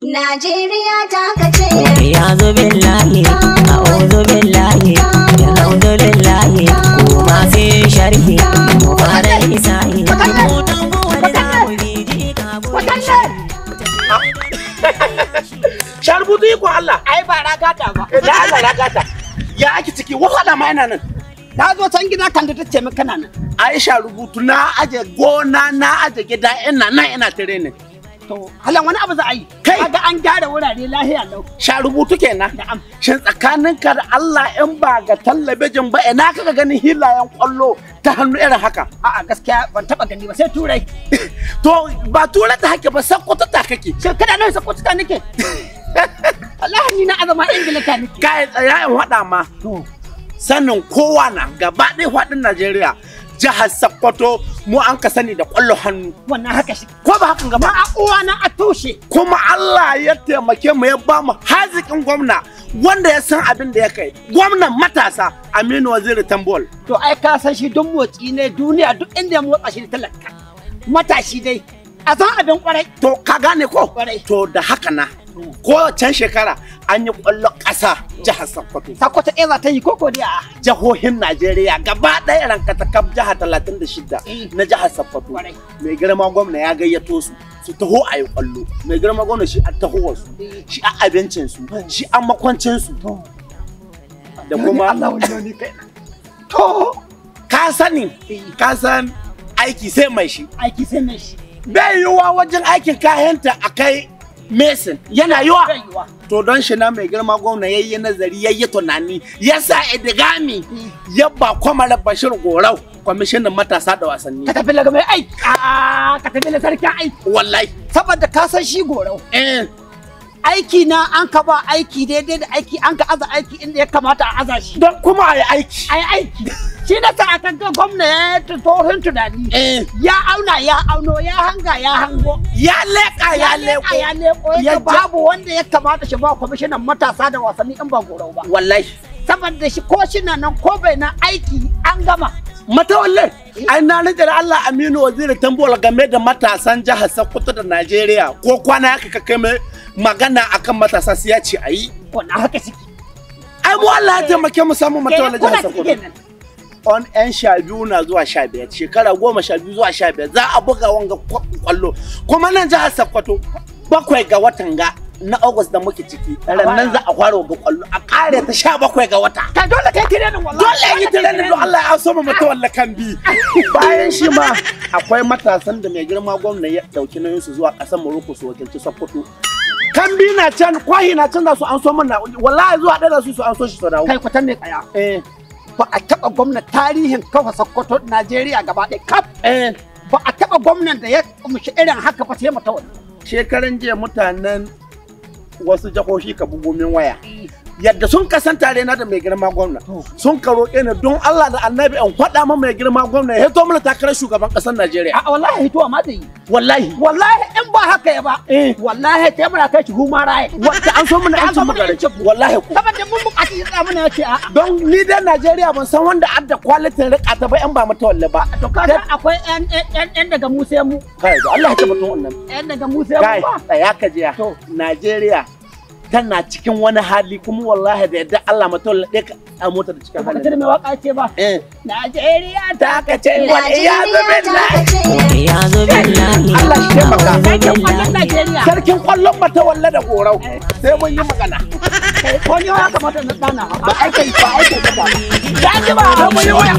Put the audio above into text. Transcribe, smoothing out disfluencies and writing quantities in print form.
Najeriya ta kace ya zo billahi a'udhu billahi alhamdulillahi kuma sai sharhi mu fara isa'i mutum wani da mu biji ka Sharbutu iko Allah. Ai ba ragata ba. Da Allah ragata. Ya ake ciki wahala ma yana nan. Na zo can gida kan da tace min kana nan. Aisha rubutu na aje gona na aje gida ina nan ina tare ne. To halan wani abu za a yi. Kai kaga an gyara wurare lahiya lau. Sha rubutu kenan. Na'am. Shin tsakaninka da Allah in ba ga talabijin ba ina kaga ganin hilayen kwallo ta hannu irin haka? A'a gaskiya ban taba gani ba sai turai. To ba turai ta hake ba sakkwato ta kake. Shin kada nan sakkwato ta nake. Allah ni na azama Ingila ta nake. Kai tsaya in faɗa ma. Sanin kowa na gaba ɗaya faɗin Najeriya. Jihar Sokoto mu an ka sani da kwallo hannu. Wannan haka shi. Ko ba hakan gaba? A uwa na a tushe. Kuma Allah ya taimake mu ya ba mu hazikin gwamna wanda ya san abin da ya kai. Gwamnan matasa Aminu Waziri Tambol. To ai ka san shi duk motsi ne duniya duk inda ya motsa shi talaka. Matashi dai a san abin kwarai. To ka gane ko? Kwarai. To da haka na. Ko can shekara an yi kwallo ƙasa jihar Sokoto. Sokoto ɗaya za ta yi koko dai a jihohin Najeriya gaba ɗaya rankata kaf jiha 36 na jihar Sokoto. Mai girma gwamna ya gayyato su taho a yi kwallo. Mai girma gwamna shi a taho su, shi a abincin su, shi a makwancin su. Da kuma Allah wani kai. To ka sani, ka san aiki sai mai shi. aiki sai mai shi. Bai yiwuwa wajen aikin kayanta a kai Mason yana yiwa. To don shi na mai girma gwamna yayi nazari yayi tunani yasa Edigami ya ba kwamar Bashir Gorau kwamishinan matasa da wasanni. Ka tafi daga mai aiki. Ka tafi da sarkin aiki. Wallahi. Saboda ka san shi Gorau. Aiki na an ka ba aiki daidai da aiki an ka aza aiki inda ya kamata a aza shi. Don kuma a yi aiki. A yi aiki. Shi na sa aka ga gwamna ya tsohon tunani. Ya auna ya auno ya hanga ya hango. Ya leƙa ya leƙo. Ya leƙo ya babu wanda ya kamata shi ba kwamishinan matasa da wasanni in ba Gorau ba. Wallahi. Saboda shi ko shi na nan ko bai na aiki an gama. Matawalle, ai na rage da Allah Aminu Waziri Tambola game da matasan jihar Sokoto da Najeriya ko kwana ya kai mai magana akan matasa sai ya ce ayi. Wannan haka ciki. Ai mu Allah ya taimake mu samu Matawalle jihar Sokoto. On 'yan 12 na zuwa 15 shekara 12 zuwa 15 za a buga wanga kwallo kuma nan jihar Sokoto 7 ga watan ga na August da muke ciki nan za a fara ga kwallo a kare ta 17 ga wata. Ka dole kai tirenin wallahi. Dole yi tirenin don Allah ya so mu Matawalle kan bi. Bayan shi ma akwai matasan da mai girma gwamna ya dauki nauyin su zuwa kasar Morocco su wakilci Sokoto. Kambi na can kwahi na can da su an so mana wallahi zuwa da su an so shi su dawo. Kai kwatan ne kaya. Ba a taɓa gwamna tarihin kafa Sokoto Najeriya gaba ɗaya kaf. Ba a taɓa gwamnan da ya kumshi irin haka ba sai Matawalle. Shekaran jiya mutanen wasu jihohi ka bugo min waya. Yadda sun kasan tare na da mai girma gwamna sun ka roƙe ni don Allah da Annabi an faɗa ma mai girma gwamna ya to mana takarar shugaban ƙasar Najeriya. A wallahi hito amma zai yi. Wallahi. Wallahi in ba haka ya ba. Wallahi ta muna kai shi huma rai. Wanda an so mana yancin magana. Wallahi ku. Saboda mun buƙaci ya mana yace a'a. Don ni da Najeriya ban san wanda adda quality rika ta ba yan ba Matawalle ba. To kaga akwai ƴan daga mu sai mu. Kai da Allah ya tabbata wannan. Ƴan daga mu sai mu ba. Kai tsaya ka jiya. To Najeriya tana cikin wani hali kuma wallahi da yadda Allah Matawalle ɗaya ka a mota da cikin hali. Ba mai waka ce ba. Najeriya ta kace wal iyadu billahi. iyadu billahi Allah shi taimaka. Sarkin kwallon Najeriya. Sarkin kwallon Matawalle da Gorau. Sai mun yi magana. Ko ne ya kamata na dana. Ba aikin ba. Ya ji ba. Sai mun yi waya.